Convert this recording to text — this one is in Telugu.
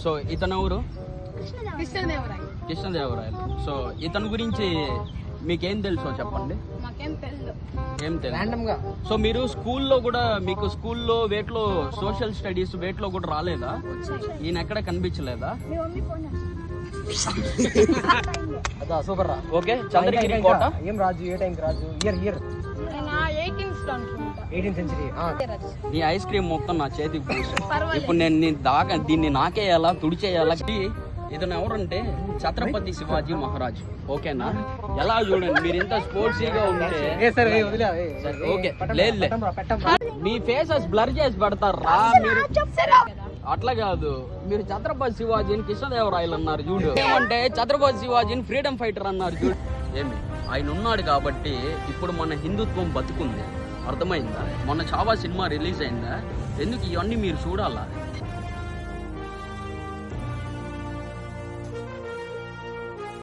సో ఇతను ఎవరు? కృష్ణదేవరాయలు. సో ఇతని గురించి మీకేం తెలుసో చెప్పండి. ఏం తెలుసు? సో మీరు స్కూల్లో కూడా, మీకు స్కూల్లో వేట్లో సోషల్ స్టడీస్ వేట్లో కూడా రాలేదా? ఈయన ఎక్కడ కనిపించలేదా? సూపర్ రా. ఓకే, చంద్రగిరి కోట ఏం రాజు, ఏ టైంకి రాజు? Year 18th century. నీ ఐస్ క్రీమ్ మొత్తం నా చేతికి పూసా. ఇప్పుడు నేను దీన్ని నాకేయాలా, తుడిచేయాలా? ఇతను ఎవరంటే ఛత్రపతి శివాజీ మహారాజ్. ఓకేనా? ఎలా చూడండి, మీరు ఇంత స్పోర్ట్సీగా ఉంటే ఓకే. లేదు, మీ ఫేసెస్ బ్లర్ చేసి పెడతారు రా మీరు. అట్లా కాదు, మీరు ఛత్రపతి శివాజీని కృష్ణదేవరాయలు అన్నారు చూడు. ఏమంటే ఛత్రపతి శివాజీని ఫ్రీడమ్ ఫైటర్ అన్నారు చూడు. ఏమి ఆయన ఉన్నాడు కాబట్టి ఇప్పుడు మన హిందుత్వం బతుకుంది. అర్థమైందా? మొన్న చావా సినిమా రిలీజ్ అయిందా? ఎందుకు ఇవన్నీ మీరు చూడాలా?